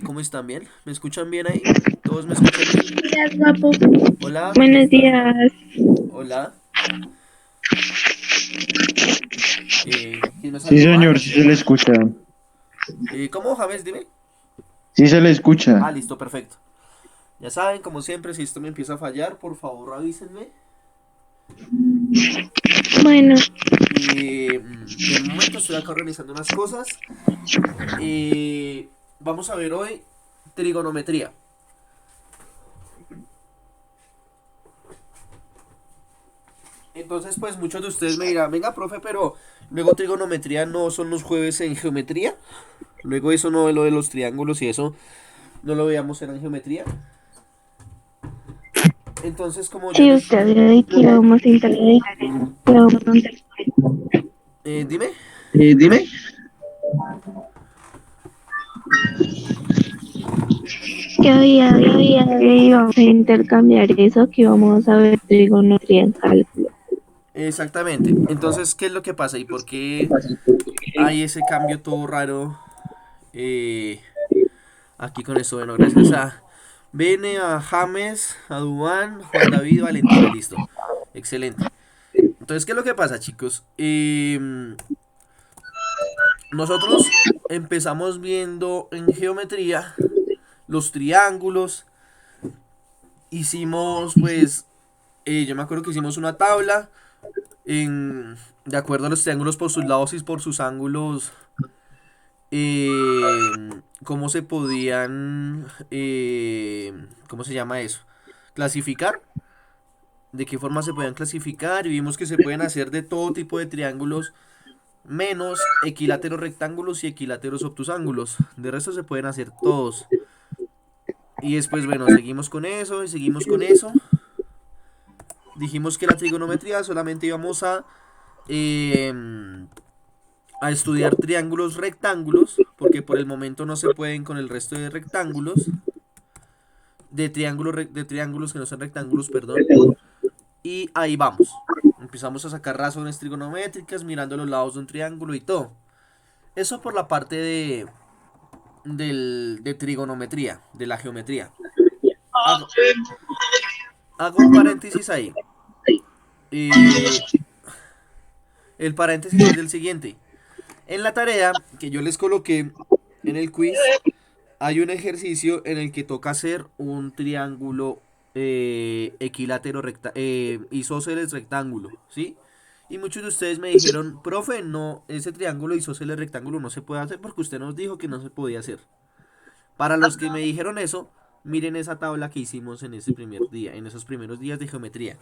¿Cómo están? ¿Bien? ¿Me escuchan bien ahí? ¿Todos me escuchan bien? Días, guapo. Hola, ¿cómo Buenos están? días. Hola. ¿Quién me Sí, saluda? señor, Ana. sí se le escucha. ¿Cómo, James? Dime. Sí se le escucha. Ah, listo, perfecto. Ya saben, como siempre, si esto me empieza a fallar, por favor avísenme. Bueno, De momento estoy acá organizando unas cosas. Vamos a ver hoy trigonometría. Entonces, pues muchos de ustedes me dirán, venga, profe, pero luego trigonometría no son los jueves en geometría. Luego eso no, lo de los triángulos y eso no lo veamos en geometría. Entonces, como ya sí, les... usted ve que vamos a interpretar. Dime. Dime. Que había que vamos a intercambiar eso, que vamos a ver trigonometría en cálculo. Exactamente. Entonces, ¿qué es lo que pasa y por qué hay ese cambio todo raro aquí con esto? Bueno, gracias a Bene, a James, a Dubán, Juan David, Valentina, listo. Excelente. Entonces, ¿qué es lo que pasa, chicos? Nosotros empezamos viendo en geometría los triángulos. Hicimos, pues, yo me acuerdo que hicimos una tabla de acuerdo a los triángulos por sus lados y por sus ángulos, cómo se podían, ¿cómo se llama eso? Clasificar, de qué forma se podían clasificar y vimos que se pueden hacer de todo tipo de triángulos menos equiláteros rectángulos y equiláteros obtusángulos. De resto se pueden hacer todos. Y después, bueno, seguimos con eso y seguimos con eso. Dijimos que la trigonometría solamente íbamos eh, a estudiar triángulos rectángulos, porque por el momento no se pueden con el resto de rectángulos, de triángulos que no son rectángulos, perdón. Y ahí vamos. Empezamos a sacar razones trigonométricas, mirando los lados de un triángulo y todo. Eso por la parte de trigonometría, de la geometría. Hago, hago un paréntesis ahí. Eh, el paréntesis es el siguiente. En la tarea que yo les coloqué en el quiz, hay un ejercicio en el que toca hacer un triángulo equilátero isósceles rectángulo, ¿sí? Y muchos de ustedes me dijeron, profe, no, ese triángulo isósceles rectángulo no se puede hacer porque usted nos dijo que no se podía hacer. Para los que me dijeron eso, miren esa tabla que hicimos en ese primer día, en esos primeros días de geometría.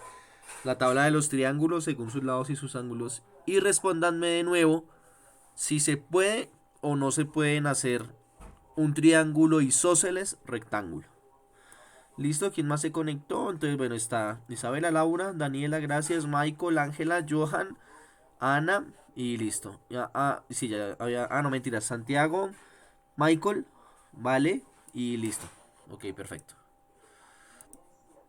La tabla de los triángulos según sus lados y sus ángulos. Y respóndanme de nuevo si se puede o no se pueden hacer un triángulo isósceles rectángulo. Listo, ¿quién más se conectó? Entonces, bueno, está Isabela, Laura, Daniela, gracias, Michael, Ángela, Johan, Ana y listo. Ya, sí, ya había. No, mentira, Santiago, Michael, vale, y listo. Ok, perfecto.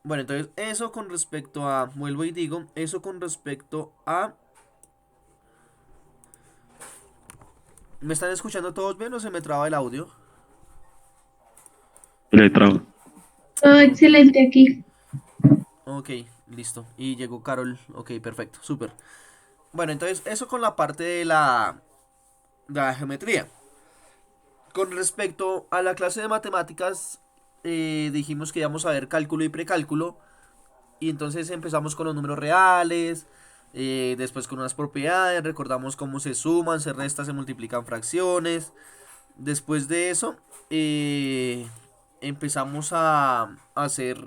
Bueno, entonces, eso con respecto a. Vuelvo y digo, eso con respecto a. ¿Me están escuchando todos bien o se me traba el audio? Le trago. Todo Ok, excelente aquí. ok, listo. Y llegó Carol. Ok, perfecto, súper. Bueno, entonces, eso con la parte de la geometría. Con respecto a la clase de matemáticas, dijimos que íbamos a ver cálculo y precálculo. Y entonces empezamos con los números reales, después con unas propiedades, recordamos cómo se suman, se restan, se multiplican fracciones. Después de eso, empezamos a hacer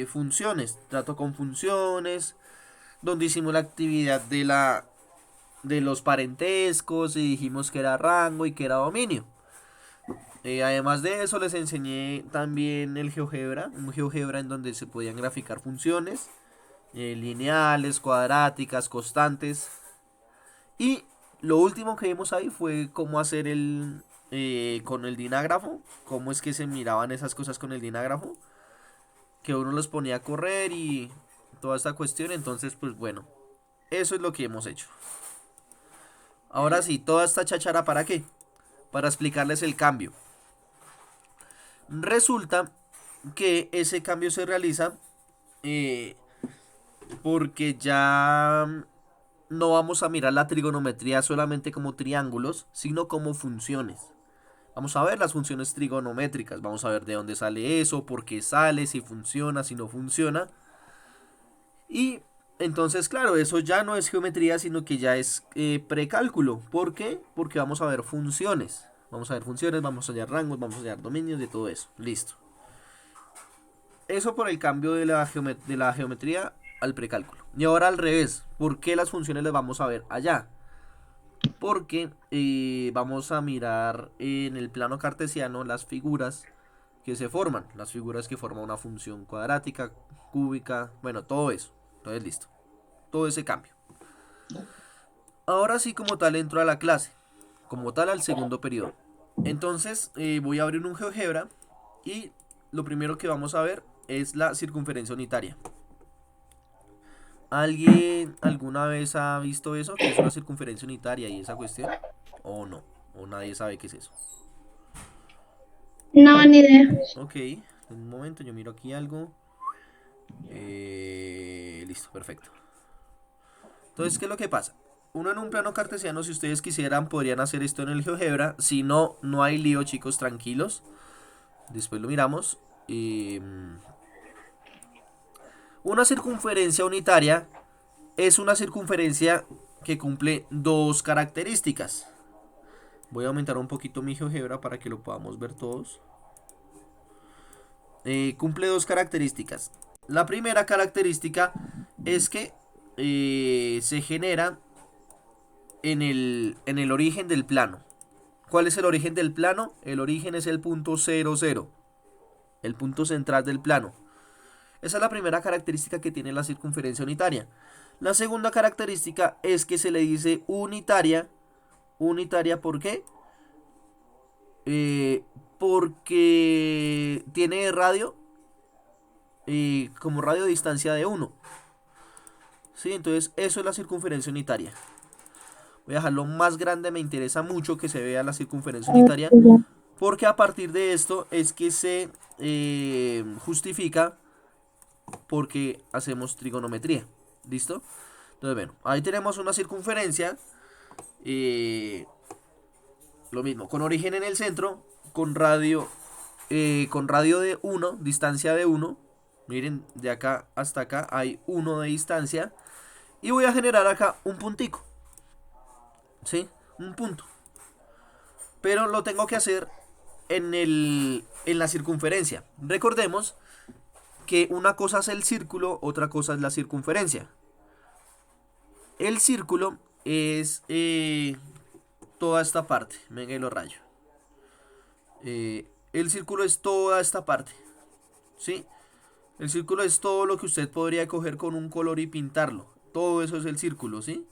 funciones, trato con funciones, donde hicimos la actividad de los parentescos y dijimos que era rango y que era dominio. Además de eso, les enseñé también el GeoGebra, un GeoGebra en donde se podían graficar funciones, lineales, cuadráticas, constantes. Y lo último que vimos ahí fue cómo hacer con el dinágrafo, cómo es que se miraban esas cosas con el dinágrafo, que uno los ponía a correr y toda esta cuestión. Entonces, pues bueno, eso es lo que hemos hecho. Ahora sí, toda esta chachara, ¿para qué? Para explicarles el cambio. Resulta que ese cambio se realiza eh, porque ya no vamos a mirar la trigonometría solamente como triángulos, sino como funciones. Vamos a ver las funciones trigonométricas, vamos a ver de dónde sale eso, por qué sale, si funciona, si no funciona. Y entonces, claro, eso ya no es geometría, sino que ya es precálculo. ¿Por qué? Porque vamos a ver funciones. Vamos a ver funciones, vamos a hallar rangos, vamos a hallar dominios, de todo eso. Listo. Eso por el cambio de la geometría al precálculo. Y ahora al revés. ¿Por qué las funciones las vamos a ver allá? Porque vamos a mirar en el plano cartesiano las figuras que se forman. Las figuras que forman una función cuadrática, cúbica, bueno, todo eso. Entonces listo. Todo ese cambio. Ahora sí como tal entro a la clase. Como tal al segundo periodo. Entonces voy a abrir un GeoGebra y lo primero que vamos a ver es la circunferencia unitaria. ¿Alguien alguna vez ha visto eso? ¿Qué es una circunferencia unitaria y esa cuestión? ¿O no? ¿O nadie sabe qué es eso? No, ni idea. Ok, un momento, yo miro aquí algo. Listo, perfecto. Entonces, ¿qué es lo que pasa? Uno en un plano cartesiano, si ustedes quisieran, podrían hacer esto en el GeoGebra. Si no, no hay lío, chicos, tranquilos. Después lo miramos. Una circunferencia unitaria es una circunferencia que cumple dos características. Voy a aumentar un poquito mi GeoGebra para que lo podamos ver todos. Cumple dos características. La primera característica es que se genera en el origen del plano. ¿Cuál es el origen del plano? El origen es el punto 0, 0. El punto central del plano. Esa es la primera característica que tiene la circunferencia unitaria. La segunda característica es que se le dice unitaria. Unitaria, ¿por qué? Porque tiene radio como radio de distancia de 1. ¿Sí? Entonces eso es la circunferencia unitaria. Voy a dejarlo más grande, me interesa mucho que se vea la circunferencia unitaria. Porque a partir de esto es que se justifica porque hacemos trigonometría. ¿Listo? Entonces, bueno, ahí tenemos una circunferencia. Lo mismo, con origen en el centro, con radio de 1, distancia de 1. Miren, de acá hasta acá hay 1 de distancia. Y voy a generar acá un puntico. ¿Sí? Un punto. Pero lo tengo que hacer en la circunferencia. Recordemos que una cosa es el círculo, otra cosa es la circunferencia. El círculo es toda esta parte. Venga y lo rayo. El círculo es toda esta parte. ¿Sí? El círculo es todo lo que usted podría coger con un color y pintarlo. Todo eso es el círculo, ¿sí?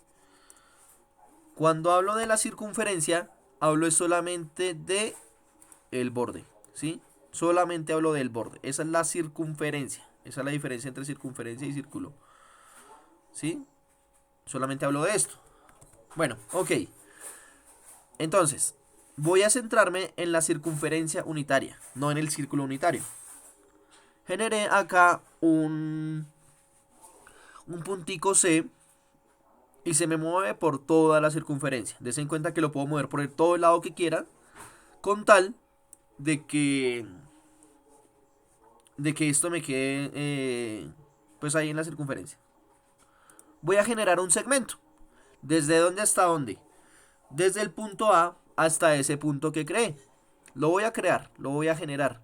Cuando hablo de la circunferencia, hablo solamente de el borde, ¿sí? Solamente hablo del borde. Esa es la circunferencia. Esa es la diferencia entre circunferencia y círculo. ¿Sí? Solamente hablo de esto. Bueno, ok. Entonces, voy a centrarme en la circunferencia unitaria, no en el círculo unitario. Generé acá un puntico C y se me mueve por toda la circunferencia. Desen en cuenta que lo puedo mover por todo el lado que quiera, con tal de que esto me quede pues ahí en la circunferencia. Voy a generar un segmento. ¿Desde dónde hasta dónde? Desde el punto A hasta ese punto que creé. Lo voy a crear, lo voy a generar.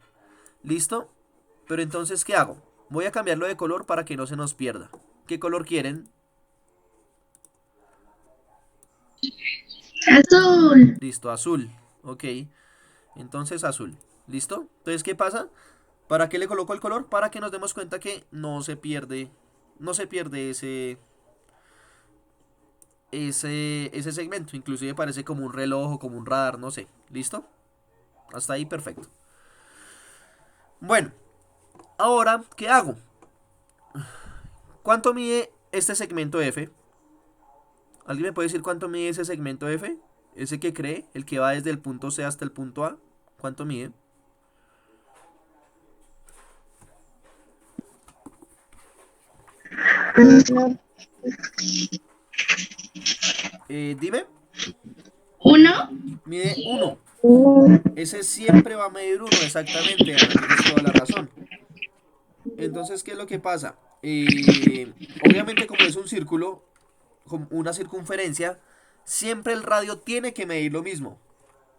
¿Listo? Pero entonces, ¿qué hago? Voy a cambiarlo de color para que no se nos pierda. ¿Qué color quieren? Azul. Listo, azul. Ok. Entonces azul. ¿Listo? Entonces, ¿qué pasa? ¿Para qué le coloco el color? Para que nos demos cuenta que no se pierde. No se pierde ese segmento. Inclusive parece como un reloj o como un radar, no sé. ¿Listo? Hasta ahí perfecto. Bueno, ahora, ¿qué hago? ¿Cuánto mide este segmento F? ¿Alguien me puede decir cuánto mide ese segmento F? Ese que cree, el que va desde el punto C hasta el punto A. ¿Cuánto mide? No, Dime, ¿Uno? mide 1. no, Ese siempre va a medir 1, exactamente, Ana, tienes toda la razón. Entonces, ¿qué es lo que pasa? Obviamente, como es un círculo, con una circunferencia, siempre el radio tiene que medir lo mismo.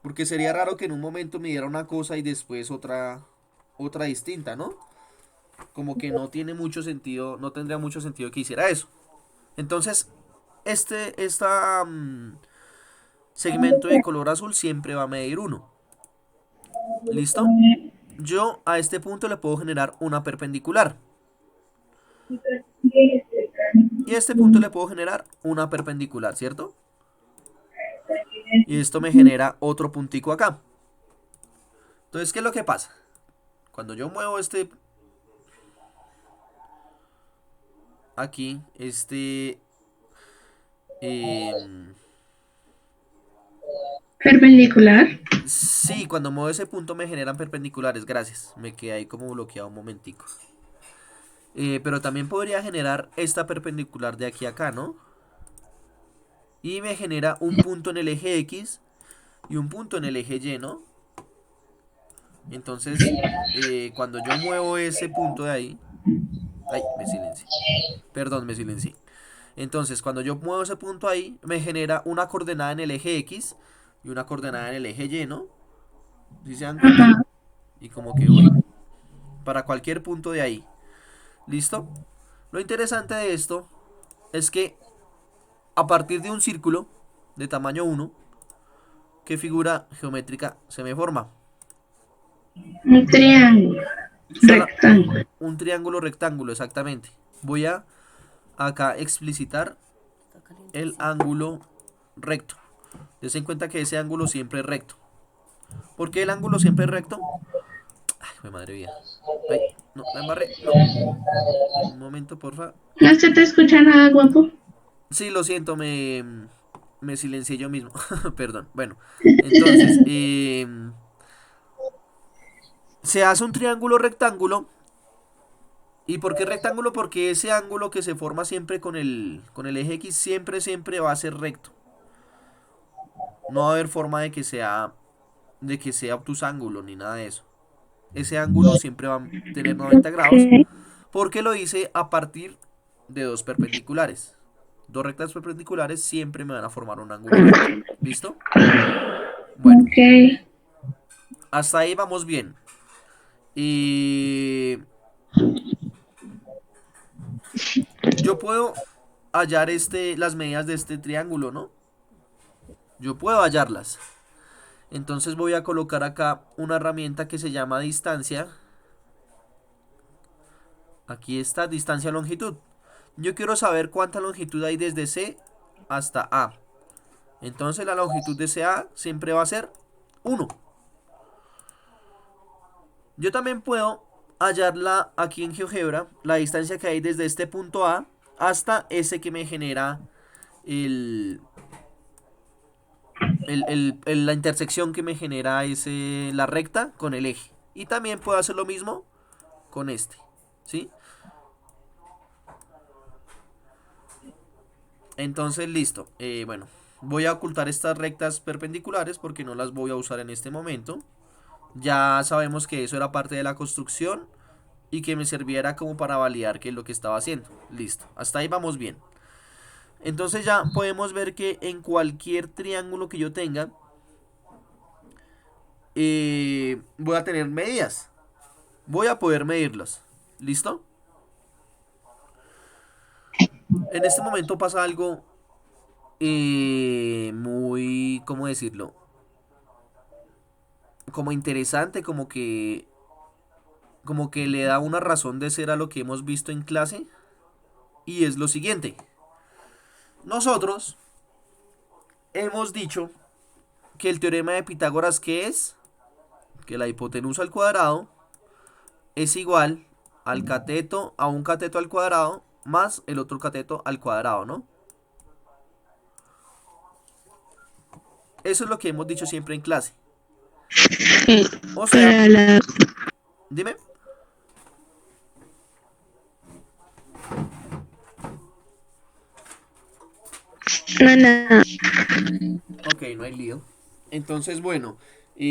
Porque sería raro que en un momento midiera una cosa y después otra distinta, ¿no? Como que no tiene mucho sentido, no tendría mucho sentido que hiciera eso. Entonces, esta segmento de color azul siempre va a medir 1. ¿Listo? Yo a este punto le puedo generar una perpendicular. Y a este punto le puedo generar una perpendicular, ¿cierto? Y esto me genera otro puntico acá. Entonces, ¿qué es lo que pasa? Cuando yo muevo aquí, em, Perpendicular. sí, cuando muevo ese punto me generan perpendiculares, gracias. Me quedé ahí como bloqueado un momentico. Pero también podría generar esta perpendicular de aquí a acá, ¿no? Y me genera un punto en el eje X y un punto en el eje Y, ¿no? Entonces, cuando yo muevo ese punto de ahí... Ay, me silencié. Perdón, me silencié. Entonces, cuando yo muevo ese punto ahí, me genera una coordenada en el eje X y una coordenada en el eje Y, ¿no? ¿Sí se dan cuenta? Ajá. Y como que, uy, para cualquier punto de ahí. ¿Listo? Lo interesante de esto es que a partir de un círculo de tamaño 1, ¿qué figura geométrica se me forma? Un triángulo. Sola, Rectángulo. un triángulo rectángulo, exactamente. Voy a acá explicitar el ángulo recto. Des en cuenta que ese ángulo siempre es recto. ¿Por qué el ángulo siempre es recto? Ay, mi madre mía. Ay, no, la embarré. No. Un momento, porfa. ¿No se te escucha nada, guapo? Sí, lo siento, me silencié yo mismo. Perdón. Bueno, entonces, se hace un triángulo rectángulo. ¿Y por qué rectángulo? Porque ese ángulo que se forma siempre con el eje X siempre va a ser recto. No va a haber forma de que sea obtus ángulo ni nada de eso. Ese ángulo siempre va a tener 90 grados ok, porque lo hice a partir de dos perpendiculares. Dos rectas perpendiculares siempre me van a formar un ángulo recto. ¿Listo? Bueno, Ok. hasta ahí vamos bien. Y yo puedo hallar las medidas de este triángulo, ¿no? Yo puedo hallarlas. Entonces voy a colocar acá una herramienta que se llama distancia. Aquí está, distancia longitud. Yo quiero saber cuánta longitud hay desde C hasta A. Entonces la longitud de CA siempre va a ser 1. Yo también puedo hallarla aquí en GeoGebra, la distancia que hay desde este punto A hasta ese que me genera el, la intersección que me genera la recta con el eje. Y también puedo hacer lo mismo con este. ¿Sí? Entonces, listo. Bueno, voy a ocultar estas rectas perpendiculares porque no las voy a usar en este momento. Ya sabemos que eso era parte de la construcción y que me serviera como para validar qué es lo que estaba haciendo. Listo, hasta ahí vamos bien. Entonces ya podemos ver que en cualquier triángulo que yo tenga, voy a tener medidas. Voy a poder medirlas. ¿Listo? En este momento pasa algo muy, ¿cómo decirlo? Como interesante, como que le da una razón de ser a lo que hemos visto en clase. Y es lo siguiente. Nosotros hemos dicho que el teorema de Pitágoras, ¿qué es? Que la hipotenusa al cuadrado es igual a un cateto al cuadrado más el otro cateto al cuadrado, ¿no? Eso es lo que hemos dicho siempre en clase. O sea, para la, dime. No, nada. Ok, no hay lío. Entonces, bueno,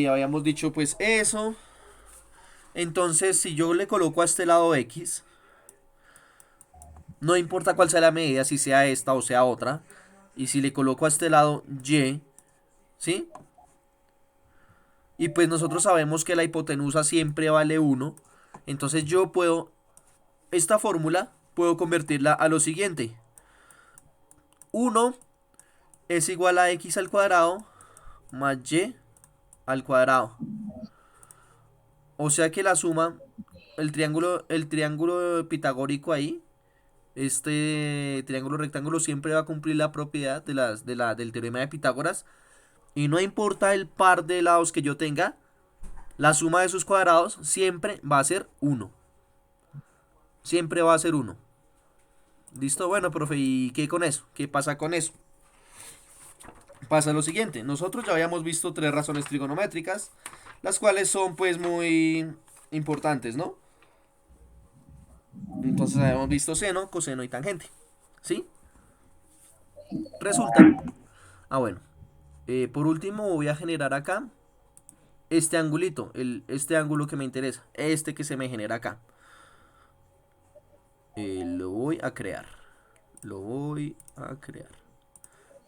habíamos dicho pues eso. Entonces, si yo le coloco a este lado X, no importa cuál sea la medida, si sea esta o sea otra. Y si le coloco a este lado Y, ¿sí? Y pues nosotros sabemos que la hipotenusa siempre vale 1. Entonces yo puedo, esta fórmula, puedo convertirla a lo siguiente. 1 es igual a x al cuadrado más y al cuadrado. O sea que la suma, el triángulo pitagórico ahí, este triángulo rectángulo siempre va a cumplir la propiedad del teorema de Pitágoras. Y no importa el par de lados que yo tenga, la suma de sus cuadrados siempre va a ser 1. Siempre va a ser 1. ¿Listo? Bueno, profe, ¿y qué con eso? ¿Qué pasa con eso? Pasa lo siguiente. Nosotros ya habíamos visto 3 razones trigonométricas, las cuales son pues muy importantes, ¿no? Entonces habíamos visto seno, coseno y tangente. ¿Sí? Resulta. Bueno. Por último voy a generar acá este angulito, este ángulo que me interesa, este que se me genera acá. Lo voy a crear. Lo voy a crear.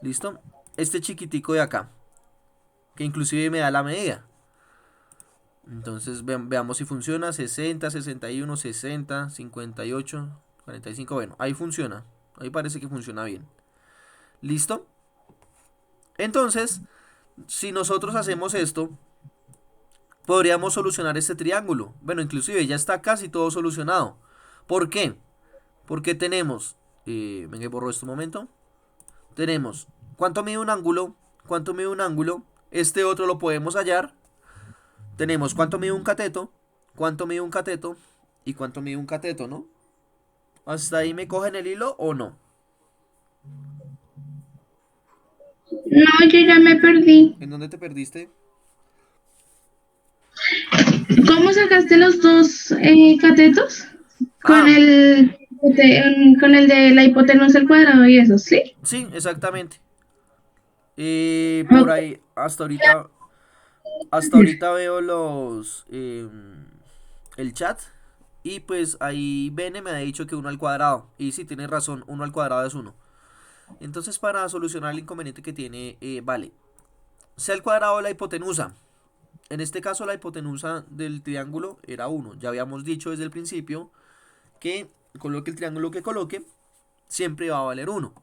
¿Listo? Este chiquitico de acá, que inclusive me da la medida. Entonces veamos si funciona. 60, 61, 60, 58, 45. Bueno, ahí funciona. Ahí parece que funciona bien. ¿Listo? Entonces, si nosotros hacemos esto, podríamos solucionar este triángulo. Bueno, inclusive ya está casi todo solucionado. ¿Por qué? Porque tenemos, venga, borro este momento. Tenemos, ¿cuánto mide un ángulo? ¿Cuánto mide un ángulo? Este otro lo podemos hallar. Tenemos, ¿cuánto mide un cateto? ¿Cuánto mide un cateto? ¿Y cuánto mide un cateto, no? ¿Hasta ahí me cogen el hilo o no? No, yo ya me perdí. ¿En dónde te perdiste? ¿Cómo sacaste los dos catetos? Con Ah, con el de la hipotenusa al cuadrado y eso, ¿sí? sí, exactamente. Por Ok. ahí, hasta ahorita veo el chat. Y pues ahí Bene me ha dicho que 1 al cuadrado. Y sí, tiene razón, 1 al cuadrado es 1. Entonces, para solucionar el inconveniente que tiene, vale, sea el cuadrado de la hipotenusa. En este caso, la hipotenusa del triángulo era 1. Ya habíamos dicho desde el principio que coloque el triángulo que coloque, siempre va a valer 1.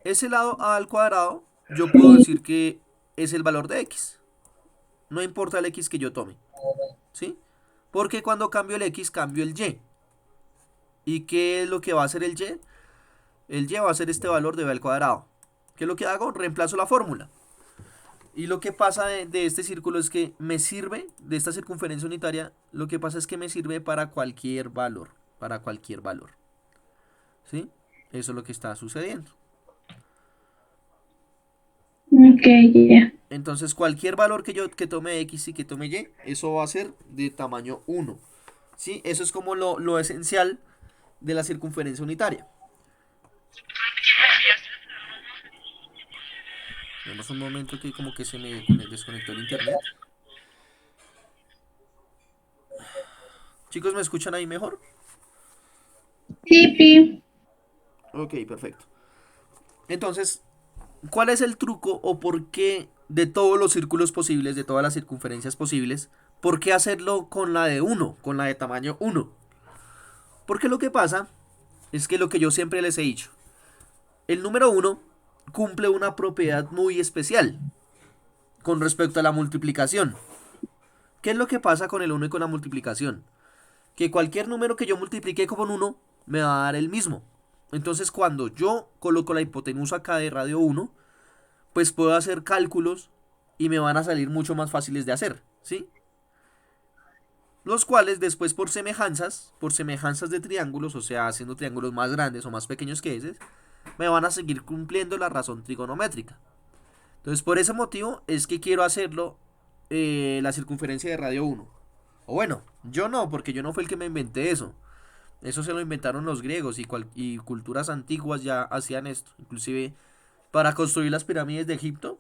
Ese lado a al cuadrado, yo puedo decir que es el valor de x. No importa el x que yo tome. ¿Sí? Porque cuando cambio el x, cambio el y. ¿Y qué es lo que va a hacer el y? El y va a ser este valor de b al cuadrado. ¿Qué es lo que hago? Reemplazo la fórmula. Y lo que pasa de este círculo es que me sirve, de esta circunferencia unitaria, lo que pasa es que me sirve para cualquier valor. Para cualquier valor. ¿Sí? Eso es lo que está sucediendo. Ok, ya. Entonces cualquier valor que tome x y que tome y, eso va a ser de tamaño 1. ¿Sí? Eso es como lo esencial de la circunferencia unitaria. Vemos un momento que como que se me desconectó el internet. Chicos, ¿me escuchan ahí mejor? Tipi. Ok, perfecto. Entonces, ¿cuál es el truco o por qué de todos los círculos posibles, de todas las circunferencias posibles, por qué hacerlo con la de 1, con la de tamaño 1? Porque lo que pasa es que lo que yo siempre les he dicho, el número 1 cumple una propiedad muy especial con respecto a la multiplicación. ¿Qué es lo que pasa con el 1 y con la multiplicación? Que cualquier número que yo multiplique con 1 me va a dar el mismo. Entonces cuando yo coloco la hipotenusa acá de radio 1, pues puedo hacer cálculos y me van a salir mucho más fáciles de hacer, ¿sí? Los cuales después por semejanzas de triángulos, o sea, haciendo triángulos más grandes o más pequeños que ese, me van a seguir cumpliendo la razón trigonométrica. Entonces por ese motivo es que quiero hacerlo la circunferencia de radio 1. O bueno, yo no, porque yo no fue el que me inventé eso. Eso se lo inventaron los griegos y culturas antiguas ya hacían esto. Inclusive para construir las pirámides de Egipto,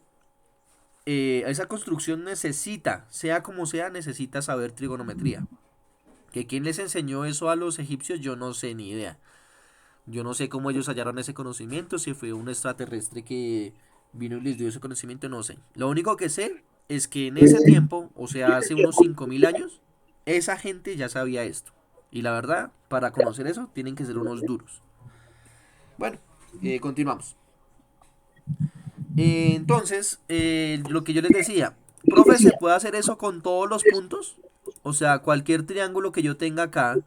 esa construcción necesita, sea como sea, necesita saber trigonometría. ¿Que quién les enseñó eso a los egipcios? Yo no sé, ni idea. Yo no sé cómo ellos hallaron ese conocimiento, si fue un extraterrestre que vino y les dio ese conocimiento, no sé. Lo único que sé es que en ese tiempo, o sea, hace unos 5000 años, esa gente ya sabía esto. Y la verdad, para conocer eso, tienen que ser unos duros. Bueno, continuamos. Entonces, lo que yo les decía, profe, ¿se puede hacer eso con todos los puntos? O sea, cualquier triángulo que yo tenga acá,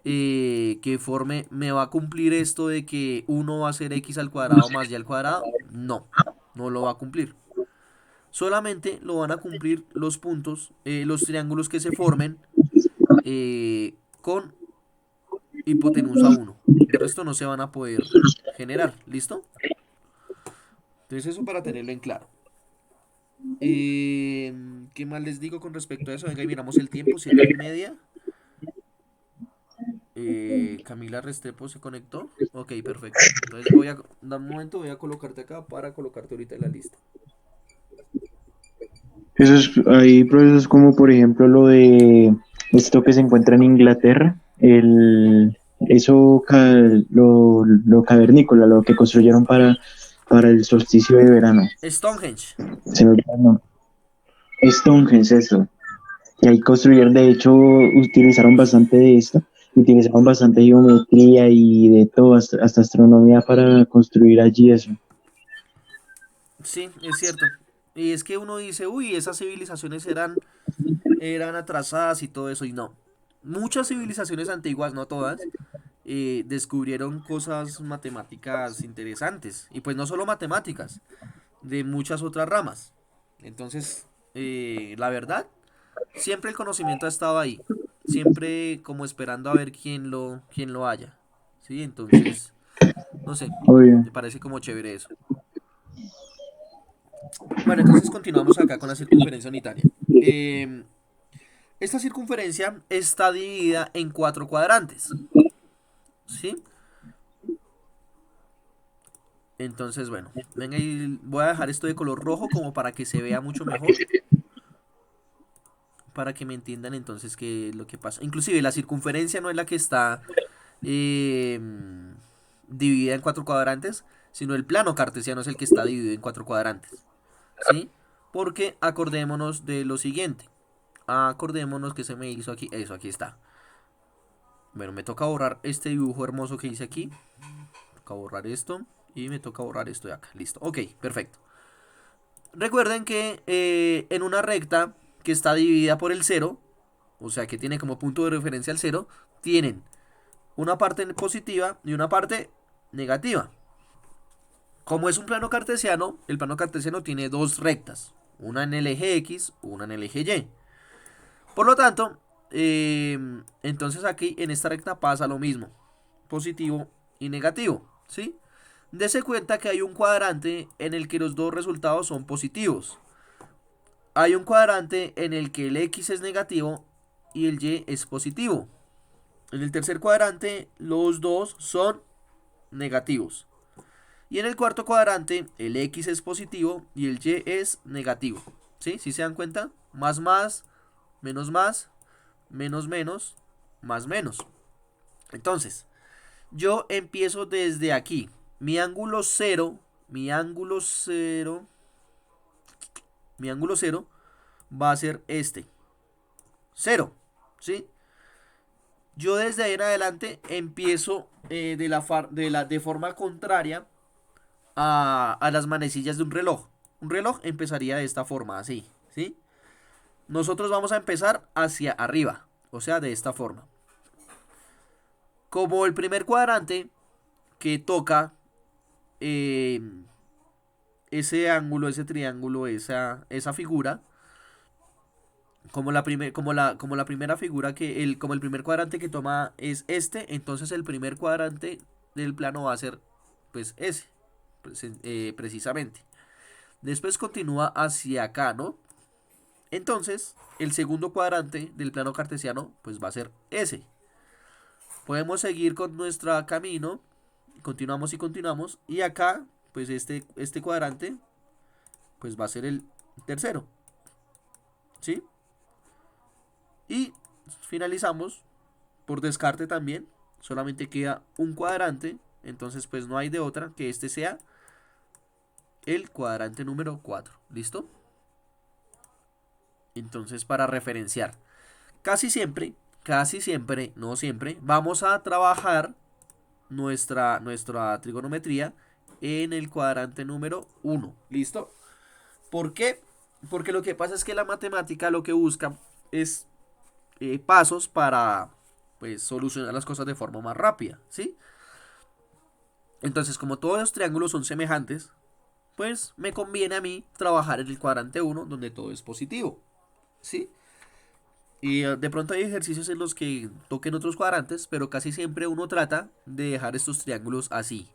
que forme, ¿me va a cumplir esto de que uno va a ser x al cuadrado más y al cuadrado? No, no lo va a cumplir. Solamente lo van a cumplir los puntos, los triángulos que se formen con hipotenusa uno. De resto no se van a poder generar, ¿listo? Entonces eso para tenerlo en claro. ¿Qué más les digo con respecto a eso? Venga y miramos el tiempo, 7:30. Camila Restrepo se conectó. Ok, perfecto. Entonces voy a dar un momento, voy a colocarte acá para colocarte ahorita en la lista. Eso es, hay procesos como por ejemplo lo de esto que se encuentra en Inglaterra, lo cavernícola, lo que construyeron para el solsticio de verano. Stonehenge. Se me olvidó el nombre. Stonehenge, eso. Y ahí construyeron, de hecho, utilizaron bastante de esto, utilizaron bastante geometría y de todo, hasta astronomía para construir allí eso. Sí, es cierto. Y es que uno dice, uy, esas civilizaciones eran atrasadas y todo eso, y no. Muchas civilizaciones antiguas, no todas, descubrieron cosas matemáticas interesantes. Y pues no solo matemáticas, de muchas otras ramas. Entonces, la verdad, siempre el conocimiento ha estado ahí. Siempre como esperando a ver quién lo haya. ¿Sí? Entonces, no sé, Obvio. me parece como chévere eso. Bueno, entonces continuamos acá con la circunferencia unitaria. Eh, Esta circunferencia está dividida en 4 cuadrantes. ¿Sí? Entonces, bueno, venga y voy a dejar esto de color rojo como para que se vea mucho mejor. Para que me entiendan entonces qué es lo que pasa. Inclusive la circunferencia no es la que está eh, dividida en 4 cuadrantes, sino el plano cartesiano es el que está dividido en 4 cuadrantes. ¿Sí? Porque acordémonos de lo siguiente. Acordémonos que se me hizo aquí. Eso, aquí está. Bueno, me toca borrar este dibujo hermoso que hice aquí. Me toca borrar esto. Y me toca borrar esto de acá. Listo. Ok, perfecto. Recuerden que en una recta que está dividida por el cero, o sea que tiene como punto de referencia el cero, tienen una parte positiva y una parte negativa. Como es un plano cartesiano, el plano cartesiano tiene dos rectas, una en el eje X, una en el eje Y. Por lo tanto, entonces aquí en esta recta pasa lo mismo, positivo y negativo, ¿sí? Dese cuenta que hay un cuadrante en el que los dos resultados son positivos. Hay un cuadrante en el que el X es negativo y el Y es positivo. En el tercer cuadrante los dos son negativos. Y en el cuarto cuadrante el X es positivo y el Y es negativo. ¿Sí? ¿Sí se dan cuenta? Más, menos, menos, más, menos. Entonces, yo empiezo desde aquí. Mi ángulo cero, mi ángulo cero va a ser este. Cero, ¿sí? Yo desde ahí en adelante empiezo de forma contraria a las manecillas de un reloj. Un reloj empezaría de esta forma, así, ¿sí? Nosotros vamos a empezar hacia arriba, o sea, de esta forma. Como el primer cuadrante que toca eh, ese ángulo, ese triángulo, esa figura, como la primera figura como el primer cuadrante que toma es este, entonces el primer cuadrante del plano va a ser pues ese, precisamente. Después continúa hacia acá, ¿no? Entonces, el segundo cuadrante del plano cartesiano pues va a ser ese. Podemos seguir con nuestro camino, continuamos y continuamos, y acá, pues este cuadrante, pues va a ser el tercero, ¿sí? Y finalizamos por descarte también, solamente queda un cuadrante, entonces pues no hay de otra que este sea el cuadrante número 4, ¿listo? Entonces para referenciar, casi siempre, no siempre, vamos a trabajar nuestra trigonometría en el cuadrante número 1, ¿listo? ¿Por qué? Porque lo que pasa es que la matemática lo que busca es pasos para pues solucionar las cosas de forma más rápida, ¿sí? Entonces, como todos los triángulos son semejantes, pues me conviene a mí trabajar en el cuadrante 1 donde todo es positivo, ¿sí? Y de pronto hay ejercicios en los que toquen otros cuadrantes, pero casi siempre uno trata de dejar estos triángulos así.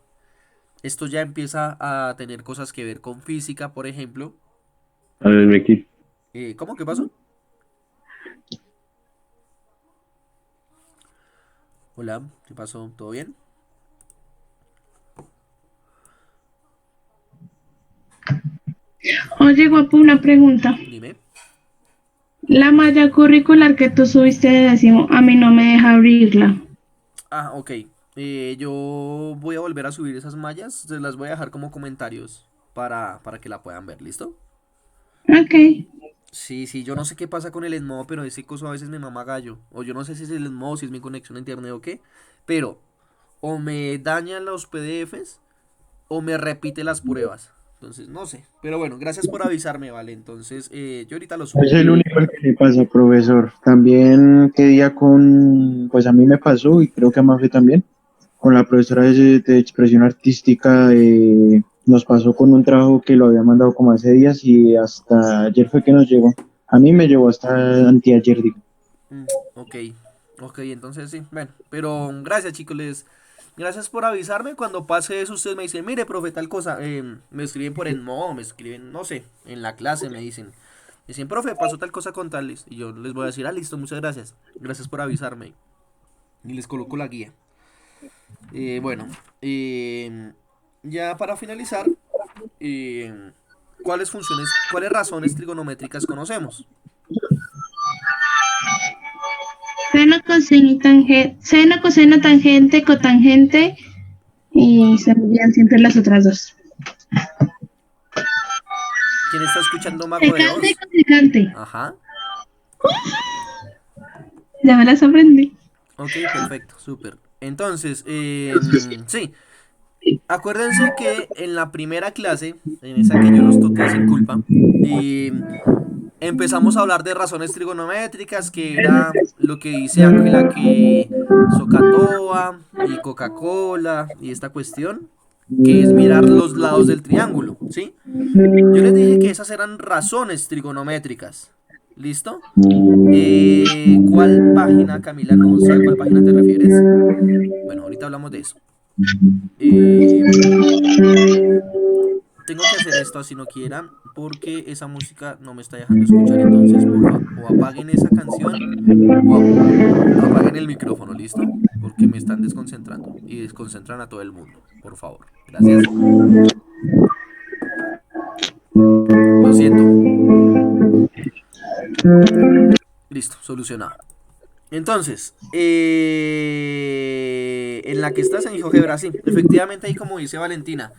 Esto ya empieza a tener cosas que ver con física, por ejemplo. A ver, Meki. ¿Cómo? ¿Qué pasó? Hola, ¿qué pasó? ¿Todo bien? Oye, guapo, una pregunta. Dime. La malla curricular que tú subiste de décimo, a mí no me deja abrirla. Ah, ok. Yo voy a volver a subir esas mallas. Se las voy a dejar como comentarios para que la puedan ver, ¿listo? Ok. Sí, sí, yo no sé qué pasa con el Edmodo, pero ese coso a veces me mama gallo. O yo no sé si es el Edmodo, si es mi conexión a internet o qué. Pero o me daña los PDFs o me repite las pruebas. Entonces, no sé. Pero bueno, gracias por avisarme, vale. Entonces, yo ahorita lo No es subo. el único al que le pasa, profesor. También qué día pues a mí me pasó y creo que a Mafe también, con la profesora de expresión artística, nos pasó con un trabajo que lo había mandado como hace días y hasta ayer fue que nos llegó. A mí me llegó hasta anteayer, digo. Ok, ok, entonces sí. Bueno, pero gracias, chicos. Gracias por avisarme. Cuando pase eso, ustedes me dicen, mire, profe, tal cosa. Me escriben por Edmodo, me escriben, no sé, en la clase me dicen. Dicen, profe, pasó tal cosa con tales. Y yo les voy a decir, ah, listo, muchas gracias. Gracias por avisarme. Y les coloco la guía. Bueno, ya para finalizar, eh, cuáles razones trigonométricas conocemos? Seno, coseno y tangente, seno, coseno, tangente, cotangente y se me olvidan siempre las otras dos. ¿Quién está escuchando Mago de Secante y Oz? cosecante. Ajá. Ya me las aprendí. Ok, perfecto, súper. Entonces, sí, acuérdense que en la primera clase, en esa que yo los toteé sin culpa, empezamos a hablar de razones trigonométricas, que era lo que dice Ángela, que Socatoa y Coca-Cola y esta cuestión, que es mirar los lados del triángulo, ¿sí? Yo les dije que esas eran razones trigonométricas. ¿Listo? ¿Cuál página, Camila? No sé a cuál página te refieres. Bueno, ahorita hablamos de eso. Eh, Tengo que hacer esto así no quiera, porque esa música no me está dejando escuchar. Entonces, porfa, o apaguen esa canción o apaguen el micrófono, ¿listo? Porque me están desconcentrando y desconcentran a todo el mundo. Por favor. Gracias. Lo siento. Listo, solucionado. Entonces, en la que estás en GeoGebra, sí, efectivamente ahí como dice Valentina,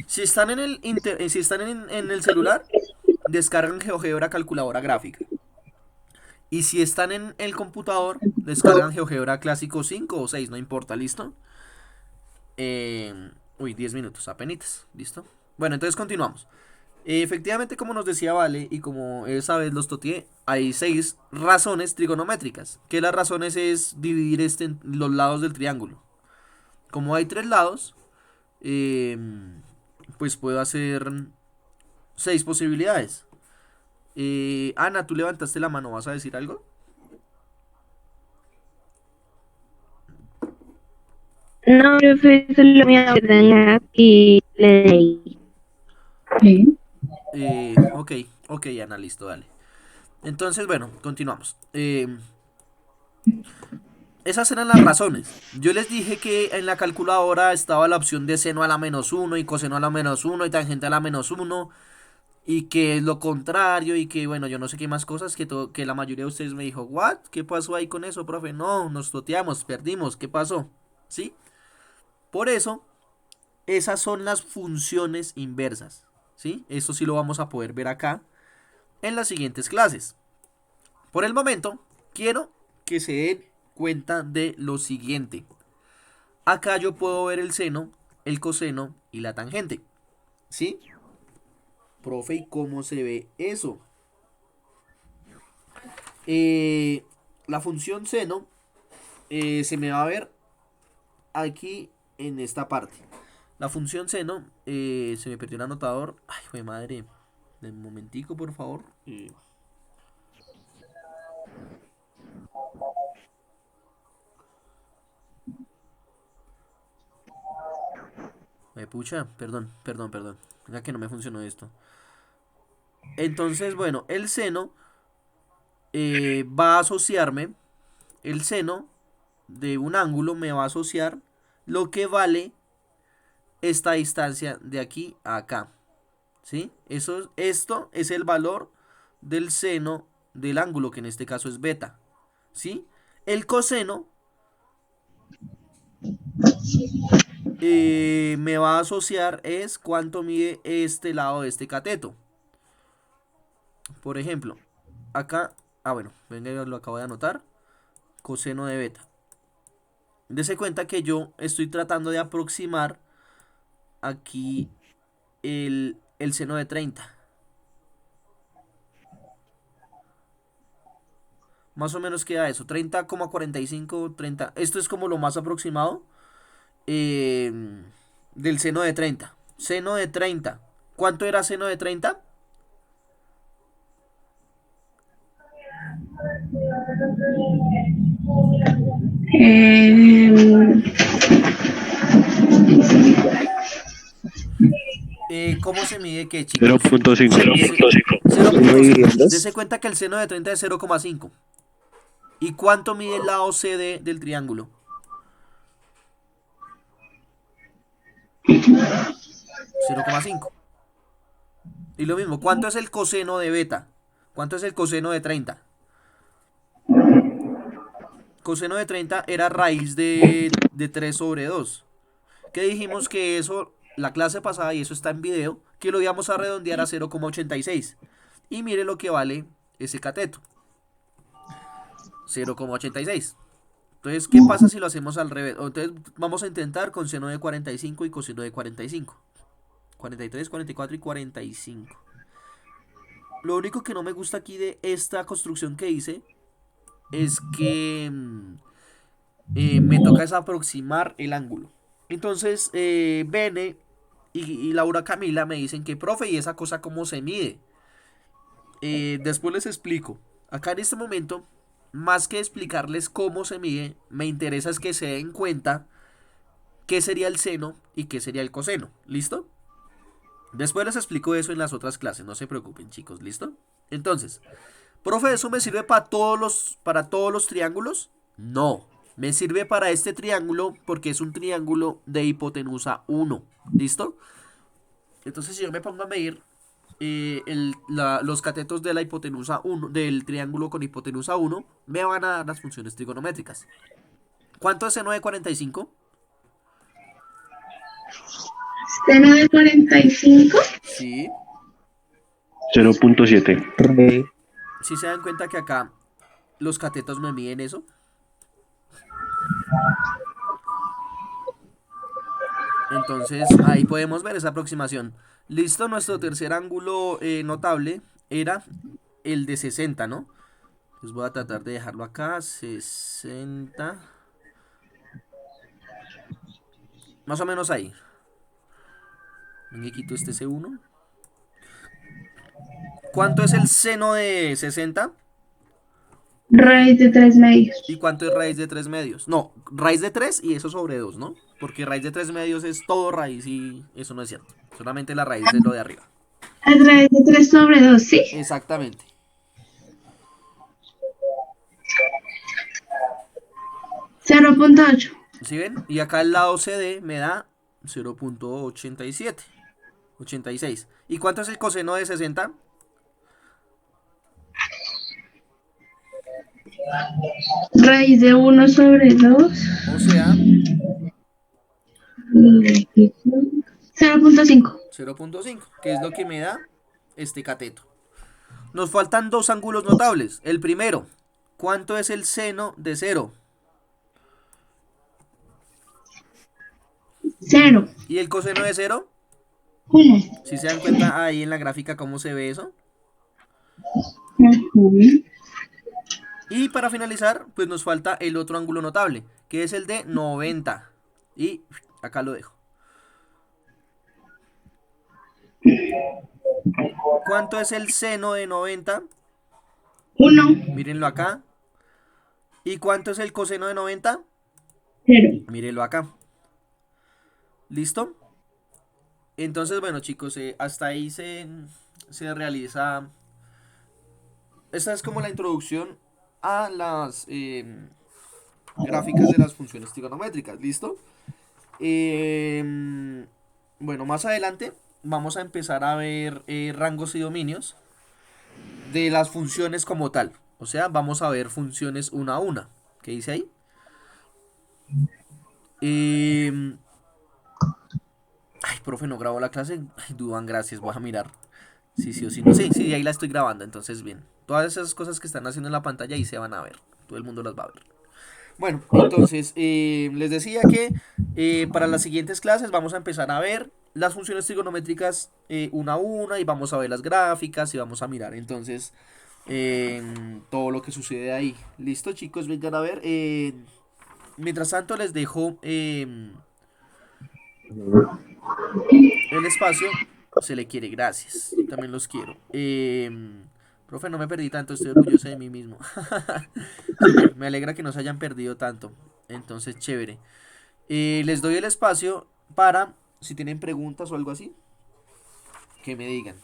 si están si están en el celular, descargan GeoGebra calculadora gráfica. Y si están en el computador, descargan GeoGebra clásico 5 o 6, no importa, ¿listo? 10 minutos, apenitas, ¿listo? Bueno, entonces continuamos. Efectivamente, como nos decía Vale, y como esa vez los toteé, hay 6 razones trigonométricas. Que las razones es dividir en los lados del triángulo. Como hay 3 lados, eh, pues puedo hacer 6 posibilidades. Ana, tú levantaste la mano, ¿vas a decir algo? No, profe, solo me acuerdan y le leí. Sí. Ok, ok, Ana, listo, dale. Entonces, bueno, continuamos. esas eran las razones. Yo les dije que en la calculadora estaba la opción de seno a la -1 y coseno a la -1 y tangente a la -1 y que es lo contrario y que bueno, yo no sé qué más cosas que la mayoría de ustedes me dijo, ¿what? ¿Qué pasó ahí con eso, profe? No, nos toteamos, perdimos, ¿qué pasó? ¿Sí? Por eso, esas son las funciones inversas, ¿sí? Esto sí lo vamos a poder ver acá en las siguientes clases. Por el momento, quiero que se den cuenta de lo siguiente. Acá yo puedo ver el seno, el coseno y la tangente, ¿sí? Profe, ¿y cómo se ve eso? La función seno se me va a ver aquí en esta parte. La función seno, se me perdió el anotador. Ay, fue madre. Un momentico, por favor. Pucha, perdón. Venga que no me funcionó esto. Entonces, bueno, el seno va a asociarme. El seno de un ángulo me va a asociar lo que vale esta distancia de aquí a acá. ¿Sí? Esto es el valor del seno del ángulo, que en este caso es beta. ¿Sí? El coseno me va a asociar es cuánto mide este lado de este cateto. Por ejemplo, acá, bueno, venga, lo acabo de anotar. Coseno de beta. Dese cuenta que yo estoy tratando de aproximar aquí el seno de 30. Más o menos queda eso, 30,45, 30. Esto es como lo más aproximado del seno de 30. Seno de 30. ¿Cuánto era seno de 30? ¿Cómo se mide qué, chicos? 0.5. 0.5. Dese cuenta que el seno de 30 es 0,5. ¿Y cuánto mide el lado CD del triángulo? 0,5. Y lo mismo, ¿cuánto es el coseno de beta? ¿Cuánto es el coseno de 30? Coseno de 30 era raíz de 3 sobre 2. Que dijimos que eso, la clase pasada, y eso está en video, que lo íbamos a redondear a 0,86. Y mire lo que vale ese cateto. 0,86. Entonces, ¿qué pasa si lo hacemos al revés? Entonces, vamos a intentar con seno de 45 y coseno de 45. 43, 44 y 45. Lo único que no me gusta aquí de esta construcción que hice es que me toca es aproximar el ángulo. Entonces, Bene y Laura Camila me dicen que, profe, ¿y esa cosa cómo se mide? Después les explico. Acá en este momento, más que explicarles cómo se mide, me interesa es que se den cuenta qué sería el seno y qué sería el coseno. ¿Listo? Después les explico eso en las otras clases, no se preocupen, chicos, ¿listo? Entonces, profe, ¿eso me sirve para todos los triángulos? No, me sirve para este triángulo porque es un triángulo de hipotenusa 1, ¿listo? Entonces, si yo me pongo a medir los catetos de la hipotenusa 1, del triángulo con hipotenusa 1, me van a dar las funciones trigonométricas. ¿Cuánto es seno de 45? Seno de 45. Sí. 0.7. Si se dan cuenta que acá los catetos me miden eso. Entonces ahí podemos ver esa aproximación. Listo, nuestro tercer ángulo notable era el de 60, ¿no? Entonces voy a tratar de dejarlo acá, 60. Más o menos ahí. Venga, quito este C1. ¿Cuánto es el seno de 60? Raíz de 3 medios. ¿Y cuánto es raíz de 3 medios? No, raíz de 3 y eso sobre 2, ¿no? Porque raíz de 3 medios es todo raíz y eso no es cierto. Solamente la raíz de lo de arriba. A raíz de 3 sobre 2, ¿sí? Exactamente. 0.8. ¿Sí ven? Y acá el lado CD me da 0.87. 86. ¿Y cuánto es el coseno de 60? Raíz de 1/2. O sea, 0.5. 0.5, que es lo que me da este cateto. Nos faltan dos ángulos notables. El primero, ¿cuánto es el seno de 0? 0. ¿Y el coseno de 0? 1. Si se dan cuenta ahí en la gráfica cómo se ve eso. Y para finalizar, pues nos falta el otro ángulo notable, que es el de 90. Y acá lo dejo. ¿Cuánto es el seno de 90? 1. Mírenlo acá. ¿Y cuánto es el coseno de 90? 0. Mírenlo acá. ¿Listo? Entonces, bueno, chicos, hasta ahí se realiza. Esta es como la introducción a las gráficas de las funciones trigonométricas. ¿Listo? Bueno, más adelante vamos a empezar a ver rangos y dominios de las funciones como tal. O sea, vamos a ver funciones una a una. ¿Qué dice ahí? Ay, profe, no grabo la clase. Ay, Dudan, gracias, voy a mirar. Sí, sí o sí. No, sí, sí, ahí la estoy grabando, entonces bien. Todas esas cosas que están haciendo en la pantalla ahí se van a ver. Todo el mundo las va a ver. Bueno, entonces, les decía que para las siguientes clases vamos a empezar a ver las funciones trigonométricas una a una y vamos a ver las gráficas y vamos a mirar entonces todo lo que sucede ahí. Listo, chicos, vengan a ver. Mientras tanto les dejo el espacio. Se le quiere, gracias. Yo también los quiero. Profe, no me perdí tanto, estoy orgulloso de mí mismo. Super, me alegra que no se hayan perdido tanto. Entonces, chévere. Les doy el espacio para, si tienen preguntas o algo así, que me digan.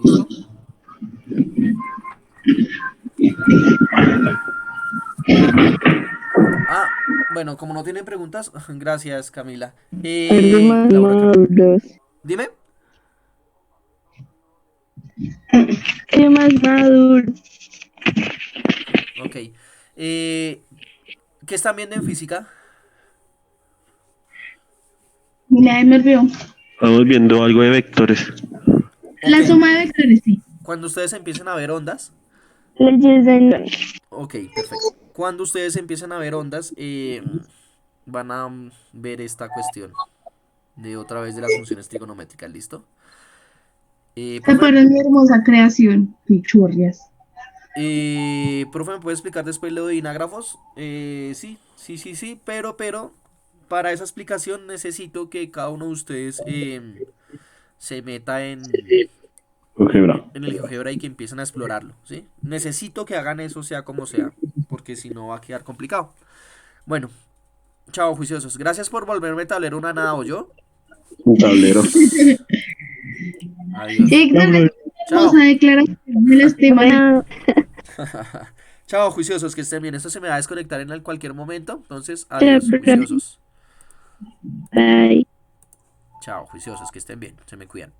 ¿Listo? Ah, bueno, como no tienen preguntas, gracias, Camila. Laura, Maduros. dime. ¿Qué más maduro? Ok. ¿Qué están viendo en física? Ya me olvidó. Estamos viendo algo de vectores. La Ok. suma de vectores, sí. Cuando ustedes empiecen a ver ondas. Leyes de... Ok, perfecto. Cuando ustedes empiecen a ver ondas, van a ver esta cuestión de otra vez de las funciones trigonométricas, ¿listo? Se Profe, paró mi hermosa creación. Pichurrias. profe, ¿me puede explicar después lo de dinágrafos? Sí, sí, sí, sí, pero, para esa explicación necesito que cada uno de ustedes se meta Álgebra. en el GeoGebra y que empiecen a explorarlo, ¿sí? Necesito que hagan eso sea como sea, porque si no va a quedar complicado. Bueno, chao, juiciosos. Gracias por volverme tablero una nada o yo. Un tablero. Adiós. Excelente. Chao. Hermosa declaración. Me la estima. Bueno, Chao, juiciosos, que estén bien. Esto se me va a desconectar en cualquier momento. Entonces, ya, adiós, juiciosos. bye. Chao, juiciosos, que estén bien. Se me cuidan.